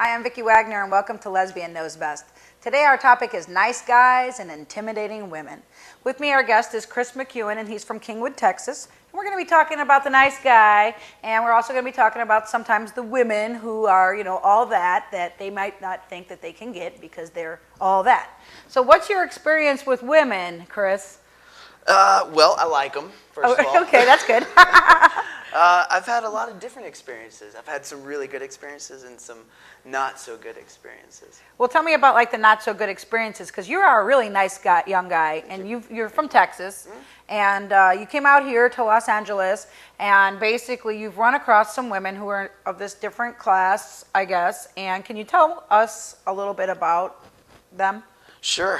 Hi, I'm Vicki Wagner, and welcome to Lesbian Knows Best. Today our topic is nice guys and intimidating women. With me, our guest is Chris McEuen, and he's from Kingwood, Texas. And we're going to be talking about the nice guy, and we're also going to be talking about sometimes the women who are, all that they might not think that they can get because they're all that. So what's your experience with women, Chris? Well, I like them, first of all. Okay, that's good. I've had a lot of different experiences. I've had some really good experiences and some not so good experiences. Well, tell me about like the not so good experiences, because you are a really nice guy, young guy, and you're from Texas, and you came out here to Los Angeles, and basically you've run across some women who are of this different class, I guess. And can you tell us a little bit about them? Sure.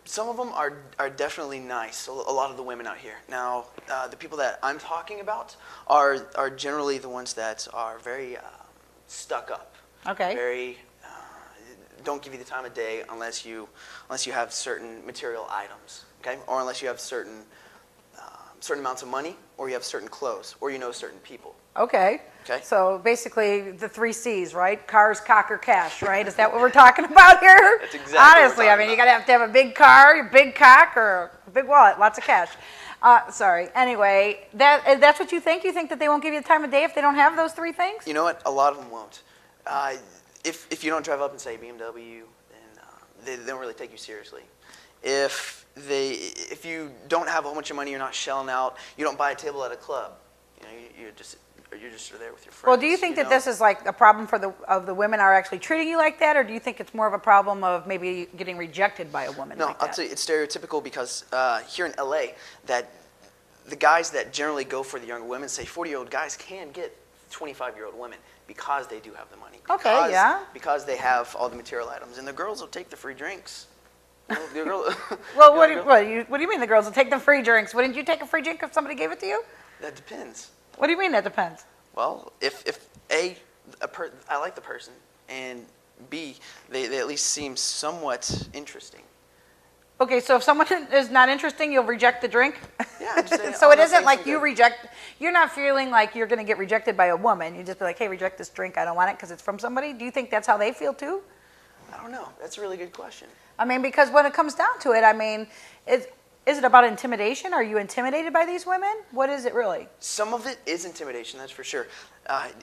Some of them are definitely nice, a lot of the women out here. Now, the people that I'm talking about are generally the ones that are very stuck up. Okay. Very, don't give you the time of day unless you have certain material items, okay? Or unless you have certain amounts of money, or you have certain clothes, or you know certain people. Okay. Okay. So basically the 3 C's, right? Cars, cock, or cash, right? Is that what we're talking about here? That's exactly what we're Honestly, I mean, talking you got to have a big car, a big cock, or a big wallet, lots of cash. Sorry. Anyway, that's what you think? You think that they won't give you the time of day if they don't have those 3 things? You know what? A lot of them won't. If you don't drive up and say BMW, then they don't really take you seriously. If you don't have a whole bunch of money, you're not shelling out, you don't buy a table at a club, you're just there with your friends. Well, do you think that this is like a problem of the women are actually treating you like that, or do you think it's more of a problem of maybe getting rejected by a woman like that? No, I'll tell you, it's stereotypical because here in LA, that the guys that generally go for the younger women, say 40-year-old guys, can get 25-year-old women because they do have the money. Okay, yeah. Because they have all the material items, and the girls will take the free drinks. Well, what do you mean the girls will take the free drinks? Wouldn't you take a free drink if somebody gave it to you? That depends. What do you mean that depends? Well, if I like the person, and B, they at least seem somewhat interesting. Okay, so if someone is not interesting, you'll reject the drink? Yeah, I'm just saying, so it isn't like you're not feeling like you're going to get rejected by a woman. You just be like, hey, reject this drink. I don't want it because it's from somebody. Do you think that's how they feel too? I don't know. That's a really good question. I mean, because when it comes down to it, I mean, is it about intimidation? Are you intimidated by these women? What is it really? Some of it is intimidation, that's for sure.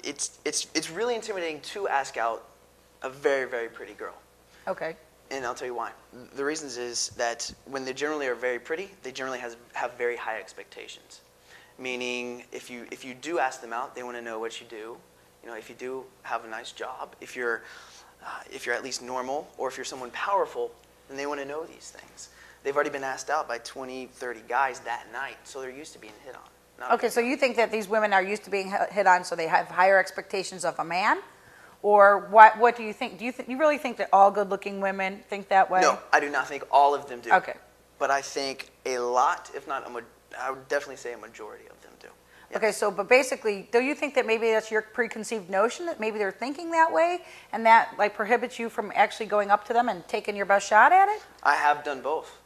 It's really intimidating to ask out a very, very pretty girl. Okay. And I'll tell you why. The reasons is that when they generally are very pretty, they generally have very high expectations. Meaning, if you do ask them out, they want to know what you do. If you do have a nice job, if you're at least normal, or if you're someone powerful, then they want to know these things. They've already been asked out by 20, 30 guys that night, so they're used to being hit on. Okay, so you think that these women are used to being hit on, so they have higher expectations of a man? Or what do you think? Do you really think that all good-looking women think that way? No, I do not think all of them do. Okay. But I think a lot, if not I would definitely say a majority of them do. Yes. Okay, but basically, do you think that maybe that's your preconceived notion, that maybe they're thinking that way, and that like prohibits you from actually going up to them and taking your best shot at it? I have done both.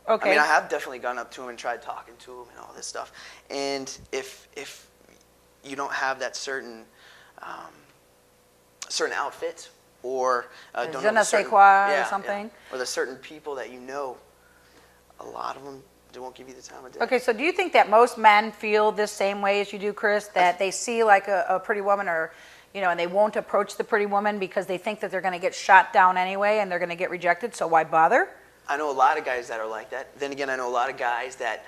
Okay. I mean, I have definitely gone up to them and tried talking to them and all this stuff. And if you don't have that certain outfit, or don't je know ne sais quoi or something, or the certain people that a lot of them, they won't give you the time of day. Okay, so do you think that most men feel this same way as you do, Chris, that they see like a pretty woman, or and they won't approach the pretty woman because they think that they're going to get shot down anyway and they're going to get rejected, so why bother? I know a lot of guys that are like that. Then again, I know a lot of guys that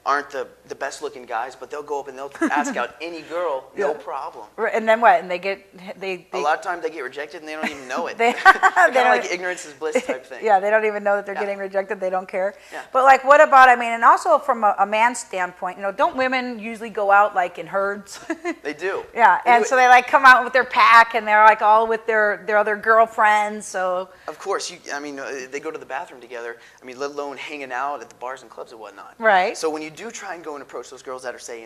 aren't the best looking guys, but they'll go up and they'll ask out any girl, no problem. And then what? And they a lot of times they get rejected and they don't even know it. They're kind of like ignorance is bliss type thing. Yeah, they don't even know that they're getting rejected. They don't care. Yeah. But like, what about? I mean, and also from a man's standpoint, don't women usually go out like in herds? They do. Yeah, and so they like come out with their pack and they're like all with their other girlfriends. So of course, they go to the bathroom together. I mean, let alone hanging out at the bars and clubs and whatnot. Right. So when you do try and go and approach those girls that are, say,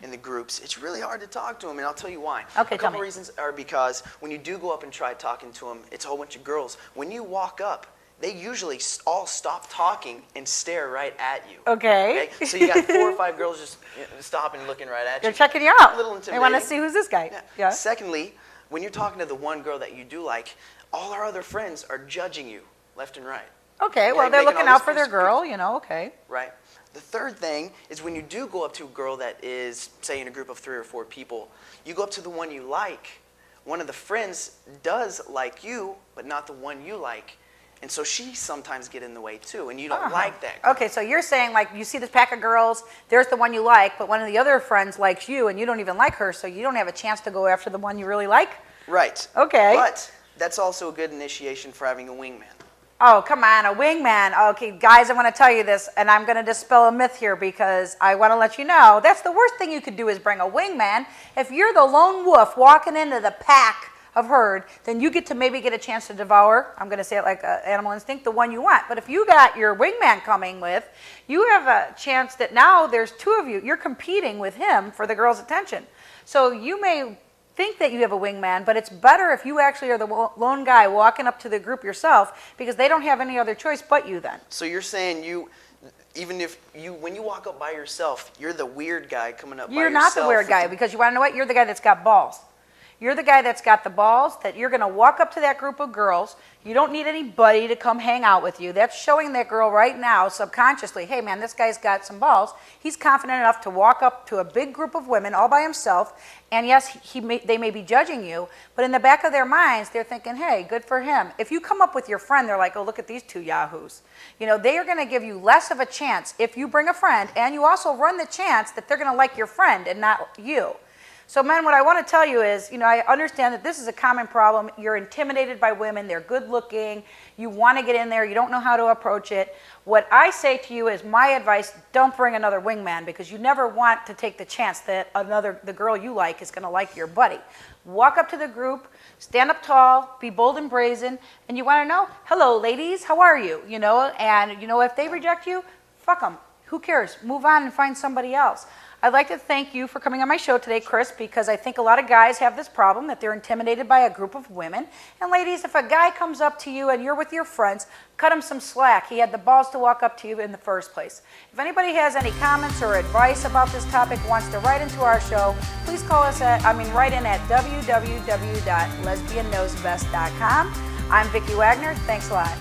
in the groups, it's really hard to talk to them, and I'll tell you why. Okay, a couple reasons are because when you do go up and try talking to them, it's a whole bunch of girls. When you walk up, they usually all stop talking and stare right at you. Okay. So you got 4 or 5 girls just stopping and looking right at you. They're checking you out. A little They want to intimidating. see who's this guy. Yeah. Secondly, when you're talking to the one girl that you do like, all our other friends are judging you left and right. Okay, well, Like they're making looking all out for these their girl, you know, okay. Right. The third thing is when you do go up to a girl that is, say, in a group of 3 or 4 people, you go up to the one you like. One of the friends does like you, but not the one you like. And so she sometimes get in the way too, and you don't like that girl. Okay, so you're saying like you see this pack of girls, there's the one you like, but one of the other friends likes you and you don't even like her, so you don't have a chance to go after the one you really like? Right. Okay. But that's also a good initiation for having a wingman. Oh, come on, a wingman. Okay, guys, I want to tell you this, and I'm going to dispel a myth here because I want to let you know that's the worst thing you could do is bring a wingman. If you're the lone wolf walking into the pack of herd, then you get to maybe get a chance to devour, I'm going to say it like animal instinct, the one you want. But if you got your wingman coming with, you have a chance that now there's 2 of you. You're competing with him for the girl's attention. So you may think that you have a wingman, but it's better if you actually are the lone guy walking up to the group yourself because they don't have any other choice but you then. So you're saying when you walk up by yourself, you're the weird guy coming up by yourself. You're not the weird guy because you want to know what? You're the guy that's got balls. You're the guy that's got the balls that you're going to walk up to that group of girls. You don't need anybody to come hang out with you. That's showing that girl right now subconsciously, hey man, this guy's got some balls. He's confident enough to walk up to a big group of women all by himself. And yes, they may be judging you, but in the back of their minds, they're thinking, hey, good for him. If you come up with your friend, they're like, oh, look at these 2 yahoos. You know, they are going to give you less of a chance if you bring a friend, and you also run the chance that they're going to like your friend and not you. So men, what I want to tell you is, you know, I understand that this is a common problem. You're intimidated by women. They're good looking. You want to get in there. You don't know how to approach it. What I say to you is my advice, don't bring another wingman because you never want to take the chance that the girl you like is going to like your buddy. Walk up to the group, stand up tall, be bold and brazen, and you want to know, hello ladies, how are you? You know, and you know, if they reject you, fuck them. Who cares? Move on and find somebody else. I'd like to thank you for coming on my show today, Chris, because I think a lot of guys have this problem that they're intimidated by a group of women. And ladies, if a guy comes up to you and you're with your friends, cut him some slack. He had the balls to walk up to you in the first place. If anybody has any comments or advice about this topic, wants to write into our show, please call us write in at www.lesbianknowsbest.com. I'm Vicki Wagner. Thanks a lot.